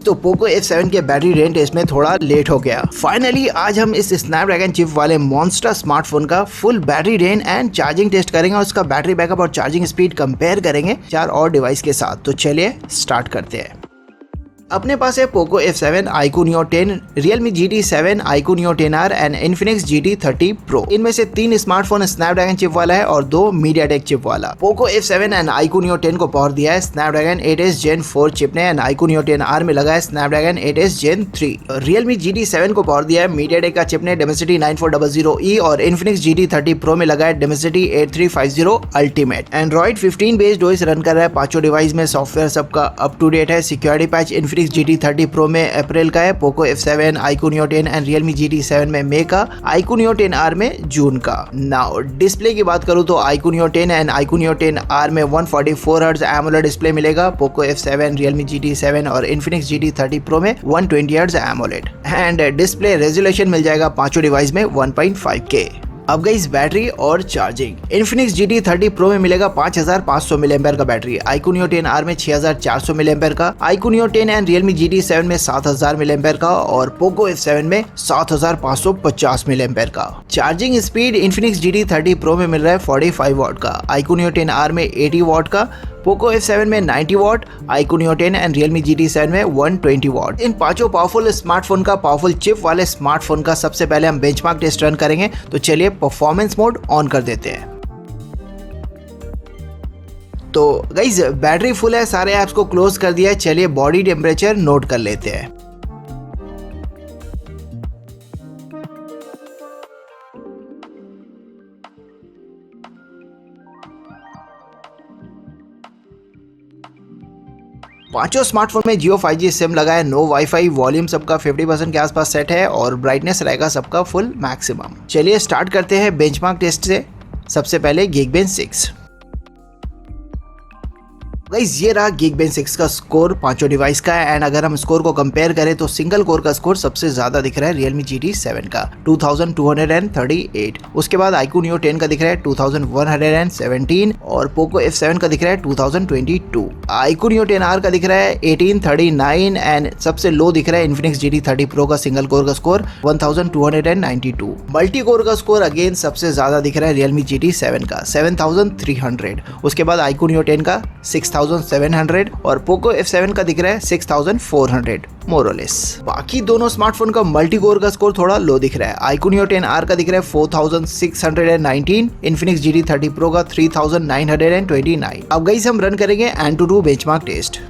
तो Poco F7 के battery range test में थोड़ा लेट हो गया। फाइनली आज हम इस स्नैपड्रैगन चिप वाले मॉन्स्टर स्मार्टफोन का full battery range and charging test करेंगे और उसका बैटरी बैकअप और चार्जिंग स्पीड कंपेयर करेंगे 4 और डिवाइस के साथ। तो चलिए स्टार्ट करते हैं। अपने पास है Poco F7, iQOO Neo 10, Realme GT 7, iQOO Neo 10R and Infinix GT 30 Pro। इनमें से 3 स्मार्टफोन स्नैपड्रैगन चिप वाला है और 2 मीडियाटेक चिप वाला। Poco F7 and iQOO Neo 10 को पावर दिया है स्नैपड्रैगन 8s Gen 4 चिप ने एंड iQOO Neo 10R में लगा है Snapdragon 8s Gen 3। Realme GT 7 को पावर दिया है मीडियाटेक का चिप ने Dimensity 9400E और Infinix GT 30 Pro में लगा है Dimensity 8350 Ultimate। Android 15 based OS run कर रहा है पांचों डिवाइस में। सॉफ्टवेयर सबका अप टू डेट है। Security patch Infinix GT 30 Pro में अप्रैल का है, Poco F7, iQOO Neo 10 and Realme GT 7 में मई का, iQOO Neo 10R में जून का। नाउ डिस्प्ले की बात करूं तो iQOO Neo 10 and iQOO Neo 10R में 144 Hz AMOLED डिस्प्ले मिलेगा। पोको F7, Realme GT 7 और Infinix GT 30 Pro में 120 Hz AMOLED and display resolution मिल जाएगा पांचों डिवाइस में 1.5K। अब गई इस बैटरी और चार्जिंग। Infinix GT 30 Pro में मिलेगा 5500 mAh का बैटरी, iQOO Neo 10R में 6400 mAh का, iQOO Neo 10 and Realme GT 7 में 7000 mAh का और पोको F7 में 7550 mAh का। Charging speed Infinix GT 30 Pro में मिल रहा है 45 वाट का, iQOO Neo 10R में 80 वाट का, पोको F7 में 90 वाट, iQOO Neo 10 and Realme GT 7 में 120 वाट। इन पांचों पावरफुल स्मार्टफोन का पावरफुल चिप वाले स्मार्टफोन का सबसे पहले हम बेंचमार्क टेस्ट रन करेंगे। तो चलिए परफॉर्मेंस मोड ऑन कर देते हैं। तो गाइस बैटरी फुल है, सारे ऐप्स को क्लोज कर दिया है। चलिए बॉडी टेम्परेचर नोट कर लेते हैं। पांचों स्मार्टफोन में जियो 5G सिम लगा है, नो वाईफाई, वॉल्यूम सबका 50% के आसपास सेट है और ब्राइटनेस रहेगा सबका फुल मैक्सिमम। चलिए स्टार्ट करते हैं बेंचमार्क टेस्ट से। सबसे पहले Geekbench 6। गाइस ये रहा Geekbench 6 का स्कोर पांचों डिवाइस का है एंड अगर हम स्कोर को कंपेयर करें तो सिंगल कोर का स्कोर सबसे ज्यादा दिख रहा है Realme GT 7 का 2238। उसके बाद iQOO Neo 10 का दिख रहा है 2117 और पोको F7 का दिख रहा है 2022। iQOO Neo 10R का दिख रहा है 1839 एंड सबसे लो दिख रहा है Infinix GT 30 Pro का सिंगल कोर का स्कोर 1292। मल्टी कोर का स्कोर अगेन सबसे ज्यादा दिख रहा है Realme GT 7 का 7300। उसके बाद iQOO Neo 10 का 6700 और पोको F7 का दिख रहा है 6400 मोरलेस। बाकी दोनों स्मार्टफोन का मल्टी कोर का स्कोर थोड़ा लो दिख रहा है। iQOO Neo 10R का दिख रहा है 4619, Infinix GT 30 Pro का 3929। अब गाइस हम रन करेंगे AnTuTu बेंचमार्क टेस्ट।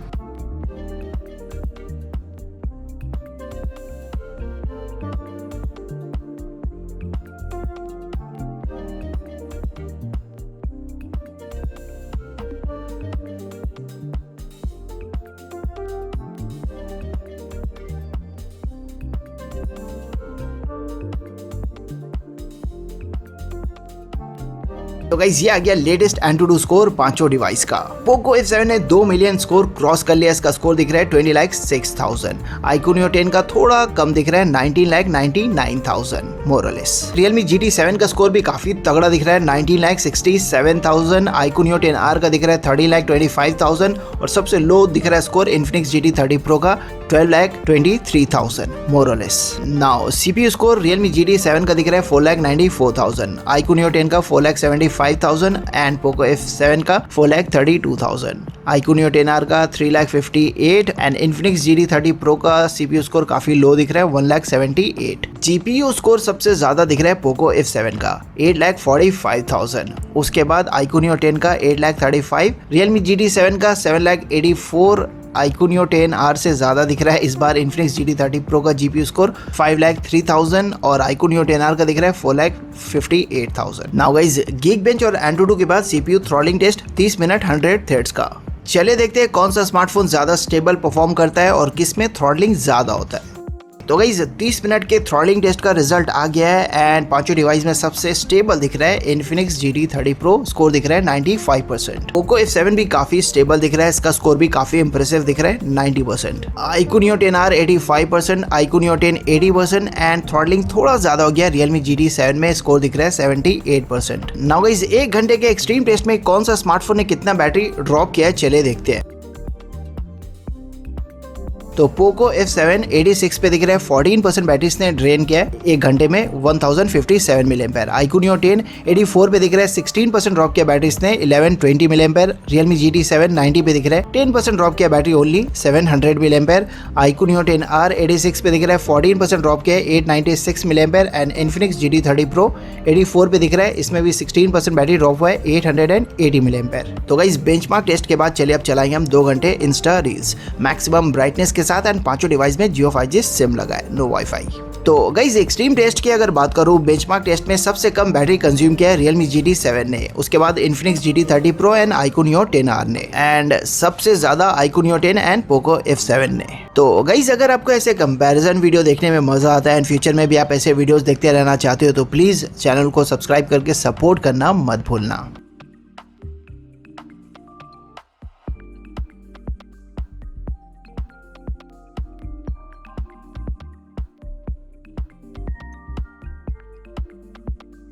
तो गाइस ये आ गया लेटेस्ट AnTuTu स्कोर पांचों डिवाइस का। पोको F7 ने 2 मिलियन स्कोर क्रॉस कर लिया। इसका स्कोर दिख रहा है 20,06,000। iQOO Neo 10 का थोड़ा कम दिख रहा है 19,99,000 मोरलेस। Realme GT 7 का स्कोर भी काफी तगड़ा दिख रहा है 19,67,000। iQOO Neo 10R का दिख रहा है 30,25,000 और सबसे लो दिख रहा है स्कोर Infinix GT 30 Pro का 12,23,000 मोरलेस। Now CPU score Realme GT 7 का दिख रहा है 4,94,000, iQOO Neo 10 का 4,75,000 एंड पोको F7 का 4,32,000। iQOO Neo 10R का 3,58,000 एंड Infinix GT 30 Pro का CPU स्कोर काफी लो दिख रहा है 1,78,000। GPU स्कोर सबसे ज्यादा दिख रहा है पोको F7 का 8,45,000। उसके बाद iQOO Neo 10 का 8,35,000, Realme GT 7 का 7,84,000। iQOO Neo 10R से ज्यादा दिख रहा है इस बार Infinix GT 30 Pro का GPU स्कोर 5,03,000 और iQOO Neo 10R का दिख रहा है 4,58,000। नाउ गाइस Geekbench और AnTuTu के बाद CPU throttling test 30 minute 100 threads का। चलिए देखते हैं कौन सा स्मार्टफोन ज्यादा स्टेबल परफॉर्म करता है और किस में थ्रॉटलिंग ज्यादा होता है। तो गाइस 30 मिनट के थ्रॉटलिंग टेस्ट का रिजल्ट आ गया है एंड पांचों डिवाइस में सबसे स्टेबल दिख रहा है Infinix GT 30 Pro, स्कोर दिख रहा है 95%। पोको F7 भी काफी स्टेबल दिख रहा है, इसका स्कोर भी काफी इंप्रेसिव दिख रहा है 90%। iQOO Neo 10R 85%, iQOO Neo 10 80% and throttling थोड़ा ज्यादा हो गया Realme GT 7 में, स्कोर दिख रहा है 78%। नाउ गाइस 1 घंटे के एक्सट्रीम टेस्ट में कौन सा स्मार्टफोन ने कितना बैटरी ड्रॉप किया है चले देखते हैं। तो पोको F7 86 पे दिख रहा है 14% बैटरी इसने ड्रेन किया है 1 घंटे में 1057 मिलीएम्पेयर। iQOO Neo 10 84 पे दिख रहा है 16% ड्रॉप किया बैटरी इसने 1120 मिलीएम्पेयर। Realme GT 7 90 पे दिख रहा है 10% ड्रॉप किया battery only 700 milliampere. iQOO Neo 10R 86 पे दिख रहा है 14% ड्रॉप किया 896 milliampere. And Infinix GT 30 Pro 84 पे दिख रहा है, इसमें भी 16% बैटरी ड्रॉप हुआ है 880 मिलीएम्पेयर। तो गाइस बेंचमार्क टेस्ट के बाद चलिए अब चलाएंगे हम 2 घंटे इंस्टा रील्स मैक्सिमम ब्राइटनेस के साथ एंड पांचों डिवाइस में Jio 5G सिम लगा है, नो वाईफाई। तो गाइस एक्सट्रीम टेस्ट की अगर बात करूं, बेंचमार्क टेस्ट में सबसे कम बैटरी कंज्यूम किया है Realme GT 7 ने, उसके बाद Infinix GT 30 Pro and iQOO Neo 10R ने, एंड सबसे ज्यादा iQOO Neo 10 and Poco F7 ने। तो गाइस अगर आपको ऐसे कंपैरिजन वीडियो देखने में मजा आता है एंड फ्यूचर में भी आप ऐसे वीडियोस देखते रहना चाहते हो तो प्लीज चैनल को सब्सक्राइब करके सपोर्ट करना मत भूलना।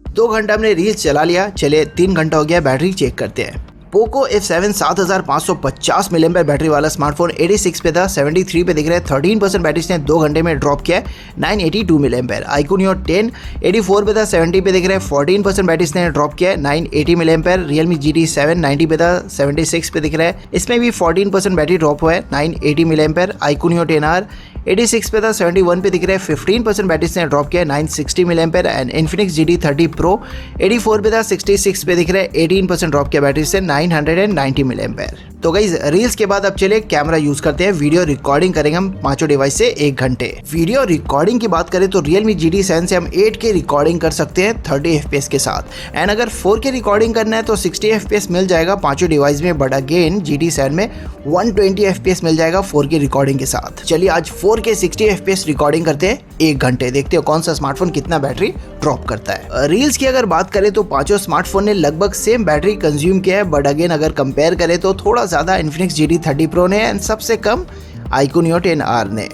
दो घंटा हमने रील्स चला लिया, चले 3 घंटा हो गया, बैटरी चेक करते हैं। पोको F7 7550 मिलीएम्पेयर बैटरी वाला स्मार्टफोन 86 पे था, 73 पे दिख रहा है, 13% बैटरी ने 2 घंटे में ड्रॉप किया है 982 मिलीएम्पेयर। iQOO Neo 10 84 पे था, 70 पे दिख रहा है, 14% बैटरी ने ड्रॉप किया है 980 मिलीएम्पेयर। Realme GT 7 90 पे था, 76 पे दिख रहा है, इसमें भी 14% बैटरी ड्रॉप हुआ है 980 मिलीएम्पेयर। iQOO Neo 10R 86 पे था, 71 पे दिख रहा है, 15% बैटरी ने ड्रॉप किया है 960 milliampere. And Infinix GT 30 Pro 84 पे था, 66 पे दिख रहा है, 18% ड्रॉप किया बैटरी से 990 मिलीएम्पेयर। तो गाइस रील्स के बाद अब चले कैमरा यूज करते हैं, वीडियो रिकॉर्डिंग करेंगे हम पांचों डिवाइस से 1 घंटे। वीडियो रिकॉर्डिंग की बात करें तो Realme GT 7 से हम 8K रिकॉर्डिंग कर सकते हैं 30 FPS के साथ, एंड अगर 4K रिकॉर्डिंग करना है तो 60 FPS मिल जाएगा पांचों डिवाइस में, बट अगेन GT 7 में 120 FPS मिल जाएगा 4K रिकॉर्डिंग के साथ। चलिए आज 4K 60 FPS रिकॉर्डिंग करते हैं 1 घंटे, देखते हो कौन सा स्मार्टफोन कितना बैटरी ड्रॉप करता है। रील्स की अगर बात करें तो पांचों स्मार्टफोन ने लगभग सेम बैटरी कंज्यूम किया है, बट अगेन अगर कंपेयर करें तो थोड़ा ज्यादा Infinix GT 30 Pro ने एंड सबसे कम iQOO Neo 10R ने।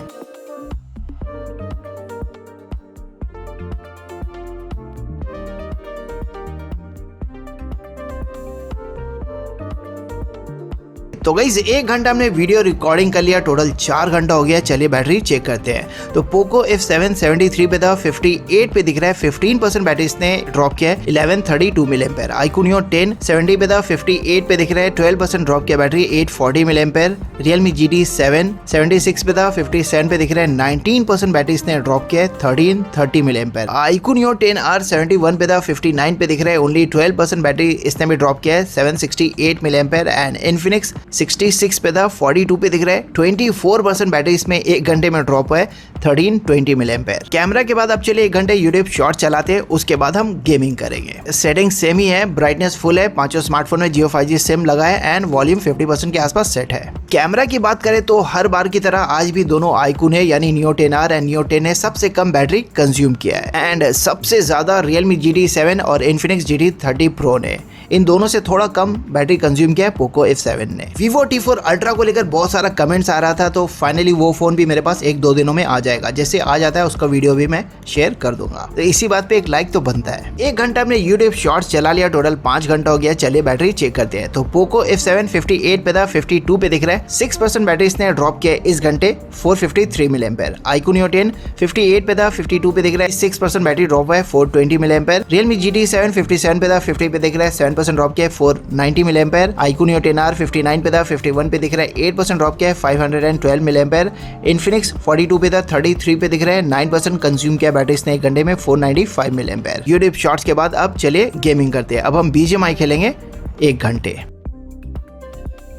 तो गाइस 1 घंटा हमने वीडियो रिकॉर्डिंग कर लिया, टोटल 4 घंटा हो गया। चलिए बैटरी चेक करते हैं। तो पोको F7 73 पे था, 58 पे दिख रहा है, 15% बैटरी इसने ड्रॉप किया है 1132 मिलीएम्पेयर। iQOO Neo 10 70 पे था, 58 पे दिख रहा है, 12% ड्रॉप किया बैटरी 840 मिलीएम्पेयर। Realme GT 7 76 पे था, 57 पे दिख रहा है, 19% बैटरी इसने ड्रॉप किया है 1330 मिलीएम्पेयर। iQOO Neo 10R 71 पे था, 59 पे दिख रहा है, ओनली 12% बैटरी इसने भी ड्रॉप किया है 768 मिलीएम्पेयर। एंड Infinix 66 पे था, 42 पे दिख रहा है, 24% बैटरी इसमें 1 घंटे में ड्रॉप है 1320 मिलीएम्पेयर। कैमरा के बाद अब चलिए 1 घंटे यूट्यूब शॉर्ट चलाते हैं, उसके बाद हम गेमिंग करेंगे। सेटिंग सेम ही है, ब्राइटनेस फुल है, पांचों स्मार्टफोन में Jio 5G सिम लगा है एंड वॉल्यूम 50% के आसपास सेट है। कैमरा की बात करें तो हर बार की तरह आज भी दोनों iQOO ने यानी Neo 10R एंड Neo 10 ने सबसे कम बैटरी कंज्यूम किया है, एंड सबसे ज्यादा Realme GT 7 और Infinix GT 30 Pro ने। इन दोनों से थोड़ा कम बैटरी कंज्यूम किया है Poco F7 ने। Vivo T4 Ultra को लेकर बहुत सारा कमेंट्स आ रहा था, तो फाइनली वो फोन भी मेरे पास 1-2 दिनों में आ जाएगा। जैसे आ जाता है उसका वीडियो भी मैं शेयर कर दूंगा, तो इसी बात पे एक लाइक तो बनता है। 1 घंटा हमने यूट्यूब शॉर्ट्स चला लिया, टोटल 5 घंटा हो गया। चलिए बैटरी चेक करते हैं। तो Poco F7 58 पे था, 52 पे दिख रहा है, 6% बैटरी इसने ड्रॉप किया इस घंटे 453 मिलीएम्पेयर। iQOO Neo 10 58 पे था, 52 पे दिख रहा है, 6% बैटरी ड्रॉप है 420 मिलीएम्पेयर। Realme GT 7 57 पे था, 50 पे दिख रहा है, 7% ड्रॉप किया 490 मिलीएम्पेयर। iQOO Neo 10R 59 पे था, 51 पे दिख रहा है, 8% ड्रॉप किया है 512 मिलीएम्पेयर। Infinix 42 पे था, 33 पे दिख रहा है, 9% कंज्यूम किया बैटरी इसने 1 घंटे में 495 मिलीएम्पेयर। यूट्यूब शॉर्ट्स के बाद अब चलिए गेमिंग करते हैं। अब हम BGMI खेलेंगे 1 घंटे।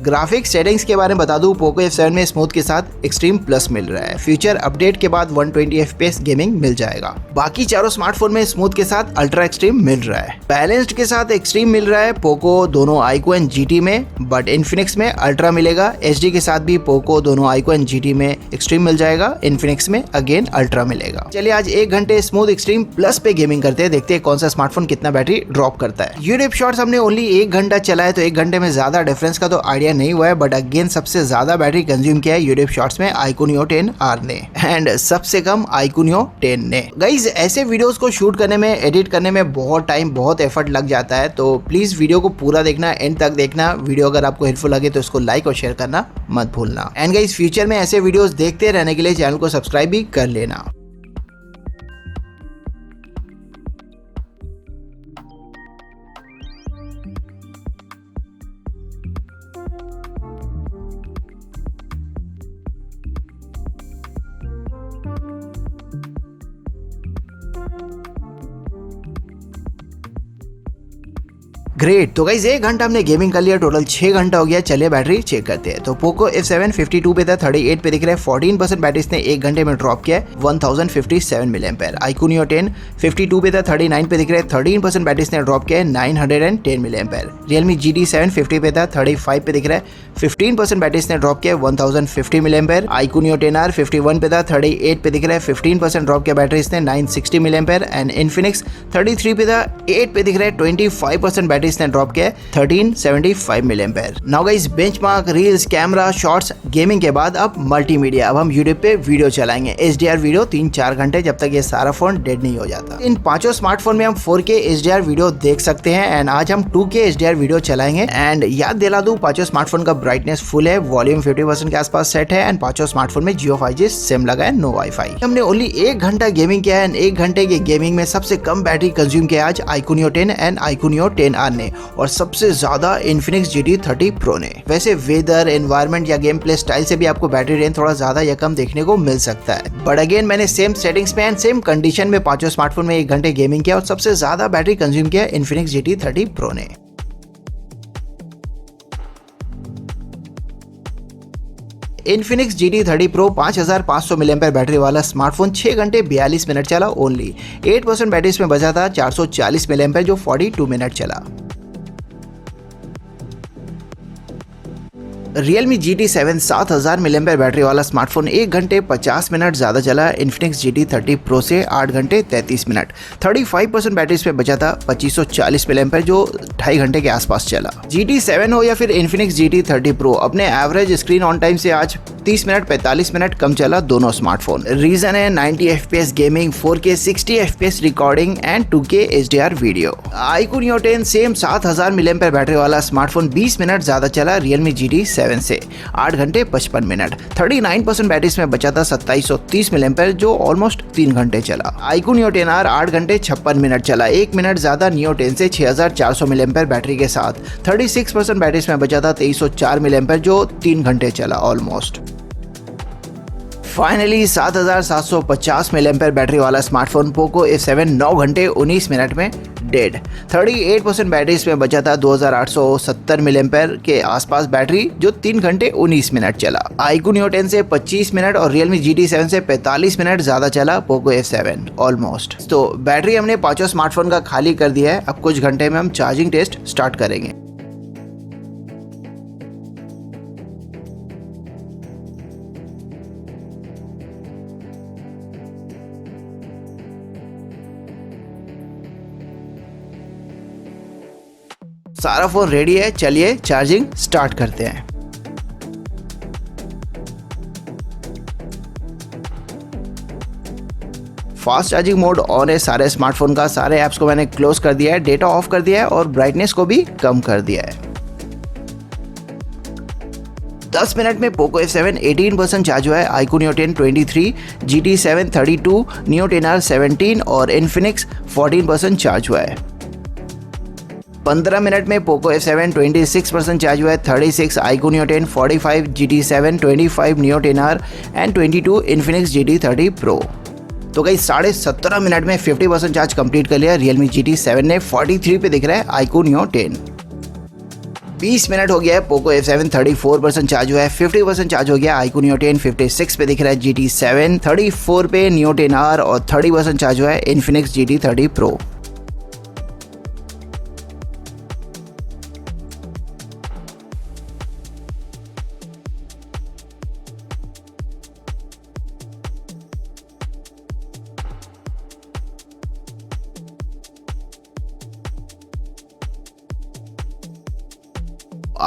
ग्राफिक्स सेटिंग्स के बारे में बता दूं, Poco F7 में स्मूथ के साथ एक्सट्रीम प्लस मिल रहा है। फ्यूचर अपडेट के बाद 120 FPS गेमिंग मिल जाएगा। बाकी चारों स्मार्टफोन में स्मूथ के साथ अल्ट्रा एक्सट्रीम मिल रहा है। बैलेंस्ड के साथ एक्सट्रीम मिल रहा है Poco दोनों iQOO एंड GT में, बट Infinix में अल्ट्रा मिलेगा। HD के साथ भी Poco दोनों iQOO एंड GT में एक्सट्रीम मिल जाएगा, Infinix में अगेन अल्ट्रा मिलेगा। चलिए आज 1 घंटे स्मूथ एक्सट्रीम प्लस पे गेमिंग करते हैं, देखते हैं कौन सा स्मार्टफोन कितना बैटरी ड्रॉप करता है। यूट्यूब शॉर्ट्स हमने ओनली 1 घंटा चला है, तो 1 घंटे में ज्यादा डिफरेंस का तो आइडिया क्लियर नहीं हुआ है, बट अगेन सबसे ज्यादा बैटरी कंज्यूम किया है यूट्यूब शॉर्ट्स में iQNO 10R ने एंड सबसे कम iQNO 10 ने। गाइज ऐसे वीडियोस को शूट करने में, एडिट करने में बहुत टाइम, बहुत एफर्ट लग जाता है, तो प्लीज वीडियो को पूरा देखना, एंड तक देखना। वीडियो अगर आपको हेल्पफुल लगे तो इसको लाइक और शेयर करना मत भूलना। एंड गाइज फ्यूचर में ऐसे वीडियोस देखते रहने के लिए चैनल को सब्सक्राइब भी कर लेना। ग्रेट, तो गाइज 1 घंटा हमने गेमिंग कर लिया, टोटल 6 घंटा हो गया। चलिए बैटरी चेक करते हैं। तो पोको F7 52 पे था, 38 पे दिख रहा है। 14% बैटरी इसने 1 घंटे में ड्रॉप किया है, 1057 mAh। iQNO 10 52 पे था, 39 पे दिख रहा है। 13% बैटरी इसने ड्रॉप किया है, 910 mAh। Realme GT7 50 पे था, 35 पे दिख रहा है। 15% बैटरी इसने ड्रॉप किया है, 1050 mAh। iQNO 10R 51 पे था, 38 पे दिख रहा है। 15% ड्रॉप किया बैटरी इसने, 960 mAh। एंड Infinix 33 पे था, 8 पे दिख रहा है। 25% बैटरी इसने ड्रॉप किया है, 1375 mAh। Now guys benchmark, reels, camera, shorts, gaming के बाद अब मल्टीमीडिया। अब हम यूट्यूब पे वीडियो चलाएंगे, HDR वीडियो 3-4 घंटे, जब तक ये सारा फोन डेड नहीं हो जाता। इन पांचों स्मार्टफोन में हम 4K HDR वीडियो देख सकते हैं एंड आज हम 2K HDR वीडियो चलाएंगे। एंड याद दिला दूं, पांचों स्मार्टफोन का ब्राइटनेस फुल है, वॉल्यूम 50% के आसपास सेट है एंड पांचों स्मार्टफोन में Jio 5G सिम लगा है, नो वाईफाई। हमने ओनली 1 घंटा गेमिंग किया है एंड 1 घंटे की गेमिंग में सबसे कम बैटरी कंज्यूम किया आज iQNO 10 एंड iQNO 10R ने, और सबसे ज्यादा Infinix GT30 Pro ने। वैसे वेदर, एनवायरनमेंट या गेम प्ले स्टाइल से भी आपको बैटरी रेंज थोड़ा ज्यादा या कम देखने को मिल सकता है, बट अगेन मैंने सेम सेटिंग्स में एंड सेम कंडीशन में पांचों स्मार्टफोन में 1 घंटे गेमिंग किया और सबसे ज्यादा बैटरी कंज्यूम किया Infinix GT30 Pro ने। Infinix GT30 Pro 5500 mAh battery वाला स्मार्टफोन 6 घंटे 42 मिनट चला ओनली। 8% बैटरी इसमें बचा था, 440 mAh जो 42 मिनट चला। Realme GT7 7000 mAh बैटरी वाला स्मार्टफोन 1 घंटे 50 मिनट ज्यादा चला Infinix GT30 Pro से 8 घंटे 33 मिनट। 35% बैटरी इसमें बचा था, 2540 mAh जो 2.5 घंटे के आसपास चला। GT7 हो या फिर Infinix GT30 Pro, अपने एवरेज स्क्रीन ऑन टाइम से आज 30 मिनट 45 मिनट कम चला दोनों स्मार्टफोन। रीजन है 90 FPS gaming, 4K 60 FPS recording and 2K HDR video. iQNO 10 same 7000 mAh battery वाला स्मार्टफोन 20 मिनट ज्यादा चला Realme GT7 से, 8 घंटे 55 मिनट। 39% बैटरी इसमें बचा था, 2730 mAh जो ऑलमोस्ट 3 घंटे चला। iQNO 10R 8 घंटे 56 मिनट चला, 1 मिनट ज्यादा Neo 10 से 6400 mAh बैटरी के साथ। 36% बैटरी इसमें बचा था, 2304 mAh जो 3 घंटे चला ऑलमोस्ट। फाइनली 7750 mAh बैटरी वाला स्मार्टफोन पोको F7 9 घंटे 19 मिनट में डेड। 38% बैटरी इसमें बचा था, 2870 mAh के आसपास बैटरी जो 3 घंटे 19 मिनट चला। iQNO 10 से 25 मिनट और Realme GT7 से 45 मिनट ज्यादा चला पोको F7 ऑलमोस्ट। तो बैटरी हमने पांचों स्मार्टफोन का खाली कर दिया है। अब कुछ घंटे में हम चार्जिंग टेस्ट स्टार्ट करेंगे। सारा फोन रेडी है, चलिए चार्जिंग स्टार्ट करते हैं। फास्ट चार्जिंग मोड ऑन है सारे स्मार्टफोन का। सारे ऐप्स को मैंने क्लोज कर दिया है, डेटा ऑफ कर दिया है और ब्राइटनेस को भी कम कर दिया है। 10 मिनट में पोको F7 18% चार्ज हुआ है, iQNO 10 23, GT7 32, Neo 10R 17 और Infinix 14% चार्ज हुआ है। 15 मिनट में पोको F7 26% चार्ज हुआ है, 36 iQNO 10 45, GT7 25, Neo 10R and 22 Infinix GT30 Pro। तो गाइस 17.5 मिनट में 50% चार्ज कंप्लीट कर लिया Realme GT7 ने। 43 पे दिख रहा है iQNO 10। 20 मिनट हो गया है, पोको F7 34% चार्ज हुआ है, 50% चार्ज हो गया iQNO 10। 56 पे दिख रहा है GT7, 34 पे Neo 10R और 30% चार्ज हुआ है Infinix GT30 Pro।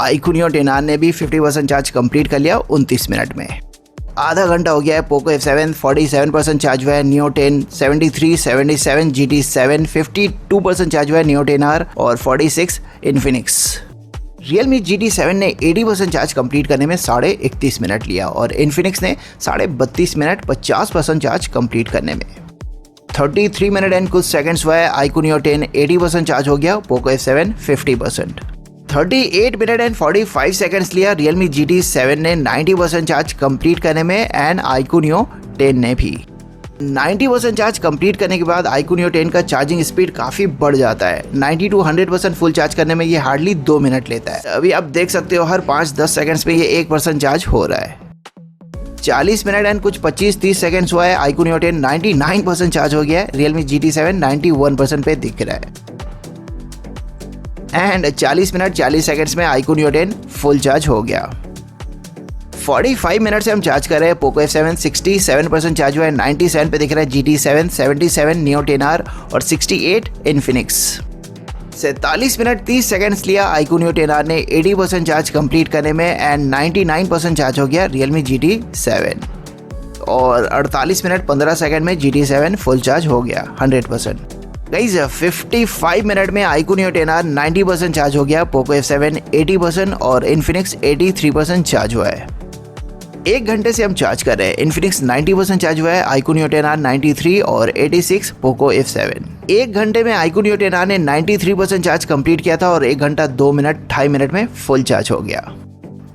iQNO 10R ने भी 50% चार्ज कंप्लीट कर लिया 29 मिनट में। आधा घंटा हो गया है, पोको F7 47% चार्ज हुआ है, Neo 10 73, 77, GT7 52% चार्ज हुआ है, Neo 10R और 46 इन्फिनिक्स। Realme GT7 ने 80% चार्ज कंप्लीट करने में 31.5 मिनट लिया और इन्फिनिक्स ने 32.5 मिनट 50% चार्ज कंप्लीट करने में। 33 मिनट एंड कुछ सेकंड्स हुआ है, iQNO 10 80% चार्ज हो गया, Poco F7 50%। 38 minute and 45 seconds लिया Realme GT7 ने 90% चार्ज कंप्लीट करने में एंड iQNO 10 ने भी। 90% चार्ज कंप्लीट करने के बाद iQNO 10 का चार्जिंग स्पीड काफ़ी बढ़ जाता है। 90 to 100% फुल चार्ज करने में ये हार्डली 2 मिनट लेता है। अभी आप देख सकते हो हर 5-10 सेकंड्स में ये 1% चार्ज हो रहा है। 40 मिनट एंड कुछ 25-30 सेकंड्स हुआ है, iQNO 10 99% चार्ज हो गया है, Realme GT7 91% पे दिख रहा है। एंड 40 मिनट 40 सेकंड्स में iQNO 10 फुल चार्ज हो गया। 45 मिनट से हम चार्ज कर रहे हैं, पोको F7 67% चार्ज हुआ है, 97 पे दिख रहा है, GT7 77, Neo 10R और 68 इन्फिनिक्स। 47 मिनट 30 सेकंड्स लिया iQNO 10R ने 80% चार्ज कंप्लीट करने में एंड 99% चार्ज हो गया Realme GT7 और 48 मिनट 15 सेकंड में GT7 फुल चार्ज हो गया 100%। गाइस 55 मिनट में iQNO 10R 90% चार्ज हो गया, पोको F7 80% और इन्फिनिक्स 83% चार्ज हुआ है। 1 घंटे से हम चार्ज कर रहे हैं, इन्फिनिक्स 90% चार्ज हुआ है, iQNO 10R 93 और 86 पोको F7। 1 घंटे में iQNO 10R ने 93% चार्ज कंप्लीट किया था और 1 घंटा 2 मिनट 2.5 मिनट में फुल चार्ज हो गया।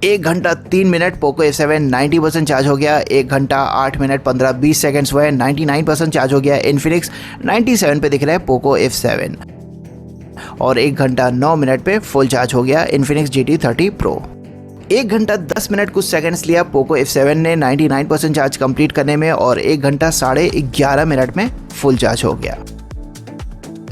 1 घंटा 3 मिनट पोको F7 90% चार्ज हो गया, 1 घंटा 8 मिनट 15-20 सेकंड्स हुए, 99% चार्ज हो गया, इन्फिनिक्स 97 पे दिख रहा है पोको F7 और 1 घंटा 9 मिनट पे फुल चार्ज हो गया इन्फिनिक्स GT30 Pro। 1 घंटा 10 मिनट कुछ सेकंड्स लिया पोको F7 ने 99% चार्ज कंप्लीट करने में और 1 घंटा 11.5 मिनट में फुल चार्ज हो गया।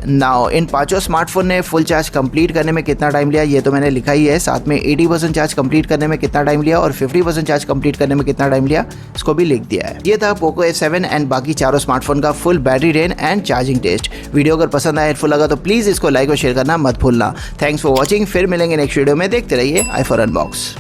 नाउ इन पांचों स्मार्टफोन ने फुल चार्ज कंप्लीट करने में कितना टाइम लिया ये तो मैंने लिखा ही है, साथ में 80% चार्ज कंप्लीट करने में कितना टाइम लिया और 50% चार्ज कंप्लीट करने में कितना टाइम लिया इसको भी लिख दिया है। ये था पोको F7 एंड बाकी चारों स्मार्टफोन का full battery range and charging test. Video अगर पसंद आया हेल्पफुल लगा तो प्लीज इसको लाइक और शेयर करना मत भूलना। थैंक्स फॉर वॉचिंग, फिर मिलेंगे नेक्स्ट वीडियो में। देखते रहिए आई फॉर अनबॉक्स।